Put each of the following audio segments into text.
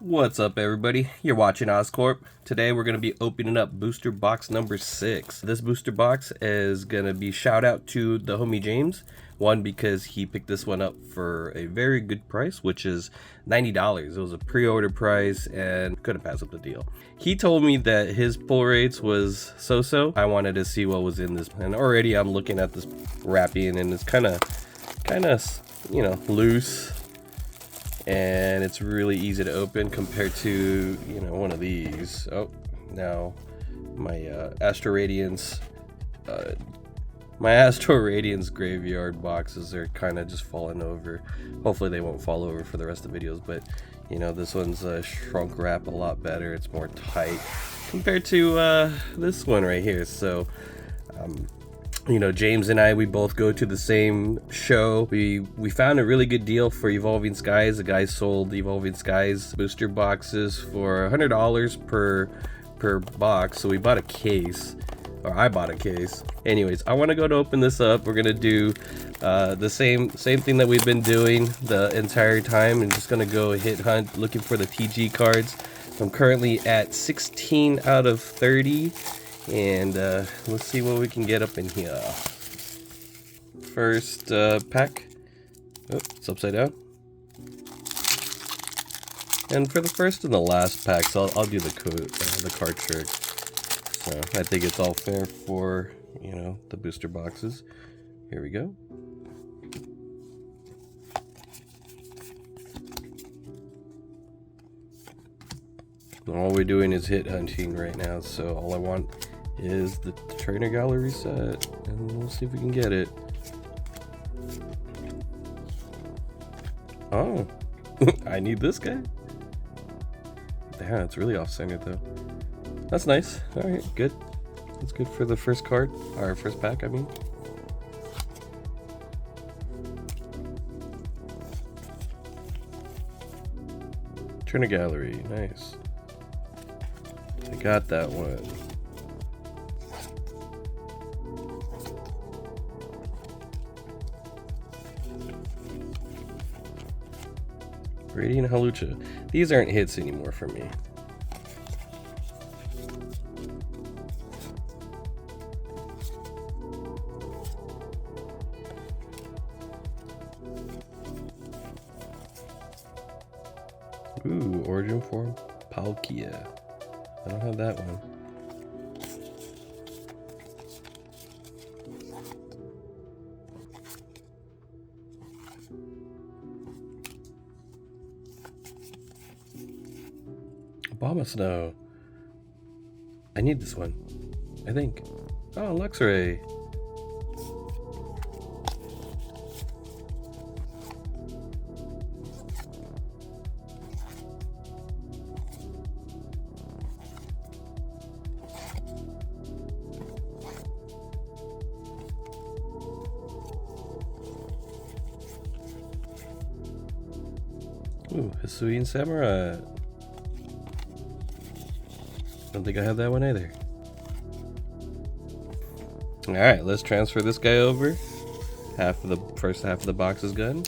What's up, everybody? You're watching Oscorp. Today we're going to be opening up booster box number 6. This booster box is going to be shout out to the homie James. One, because he picked this one up for a very good price, which is $90. It was a pre-order price and couldn't pass up the deal. He told me that his pull rates was so-so. I wanted to see what was in this, and already I'm looking at this wrapping and it's kind of, you know, loose. And it's really easy to open compared to, you know, one of these. Oh, now my Astral Radiance graveyard boxes are kind of just falling over. Hopefully they won't fall over for the rest of the videos, but you know, this one's shrunk wrap a lot better. It's more tight compared to this one right here. So you know, James and I, we both go to the same show. We found a really good deal for Evolving Skies. The guy sold Evolving Skies booster boxes for $100 per box. So we bought a case, or I bought a case. Anyways, I want to go to open this up. We're gonna do the same thing that we've been doing the entire time. I'm just gonna go hit hunt looking for the TG cards. I'm currently at 16 out of 30. And let's see what we can get up in here. First pack. Oh, it's upside down. And for the first and the last packs, I'll do the card trick. So I think it's all fair for, you know, the booster boxes. Here we go. All we're doing is hit hunting right now, so all I want is the trainer gallery set, and we'll see if we can get it. Oh, I need this guy. Damn, it's really off center though. That's nice. All right, good. That's good for the first card, or first pack, I mean. Trainer gallery, nice. I got that one. Radiant Halucha. These aren't hits anymore for me. Ooh, origin form Palkia. I don't have that one. Obama Snow. I need this one, I think. Oh, Luxray. Ooh, Xtian Samurai. Don't think I have that one either. Alright, let's transfer this guy over. First half of the box is done.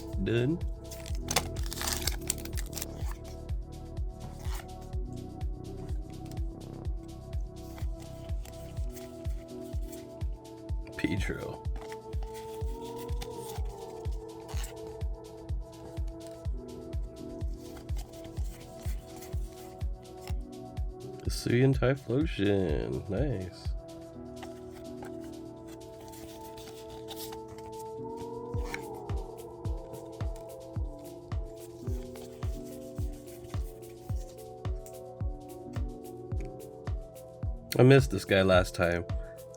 Pedro. Xtian Typhlosion, nice. I missed this guy last time.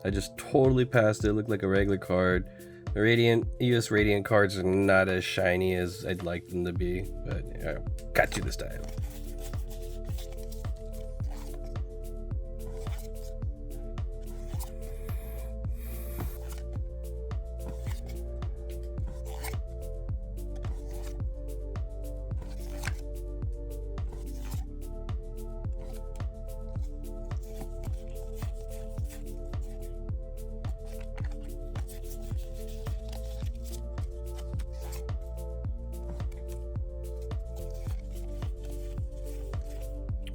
I just totally passed it. It looked like a regular card. The US Radiant cards are not as shiny as I'd like them to be, but got you this time.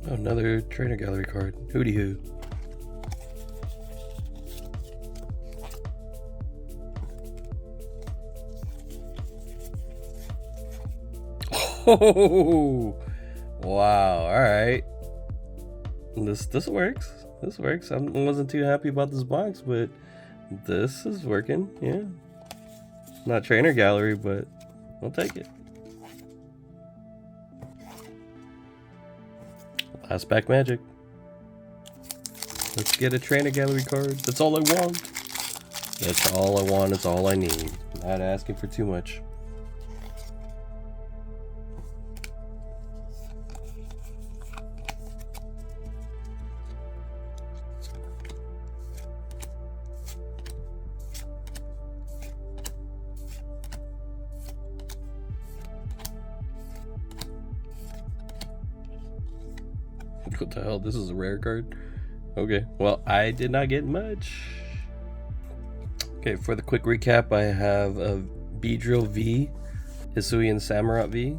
Another trainer gallery card. Hooty hoo. Oh, wow. All right. This works. This works. I wasn't too happy about this box, but this is working. Yeah. Not trainer gallery, but I'll take it. Last pack magic. Let's get a trainer gallery card. That's all I want. That's all I want. It's all I need. Not asking for too much. What the hell? This is a rare card? Okay, well, I did not get much. Okay, for the quick recap, I have a Beedrill V, Hisuian Samurott V,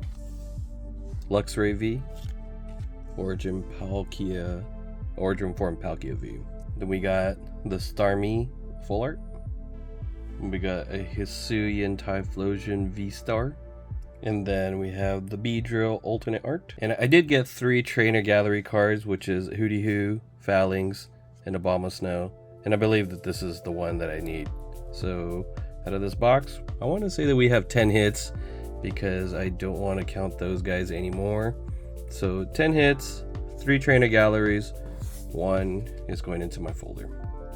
Luxray V, Origin Form Palkia V. Then we got the Starmie Full Art. We got a Hisuian Typhlosion V-Star. And then we have the Beedrill alternate art. And I did get 3 trainer gallery cards, which is Hooty Hoo, Phalanx, and Abomasnow. And I believe that this is the one that I need. So out of this box, I want to say that we have 10 hits because I don't want to count those guys anymore. So 10 hits, 3 trainer galleries, 1 is going into my folder.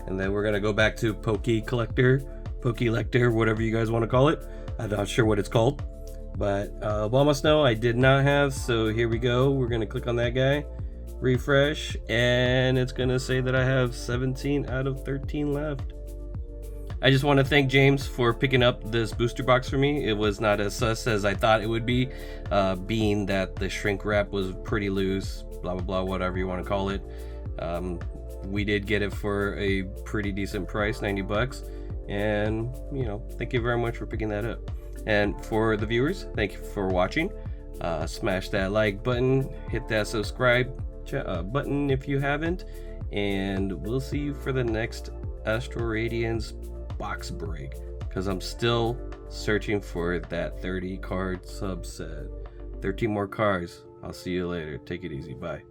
And then we're going to go back to Pokelector, whatever you guys want to call it. I'm not sure what it's called. But Abomasnow I did not have, so here we go. We're gonna click on that guy, refresh, and it's gonna say that I have 17 out of 13 left. I just want to thank James for picking up this booster box for me. It was not as sus as I thought it would be, being that the shrink wrap was pretty loose, blah blah blah, whatever you want to call it. We did get it for a pretty decent price, 90 bucks, and you know, thank you very much for picking that up. And for the viewers, thank you for watching. Smash that like button, hit that subscribe button if you haven't, and we'll see you for the next Astral Radiance box break, because I'm still searching for that 30 card subset. 13 more cards. I'll see you later. Take it easy. Bye.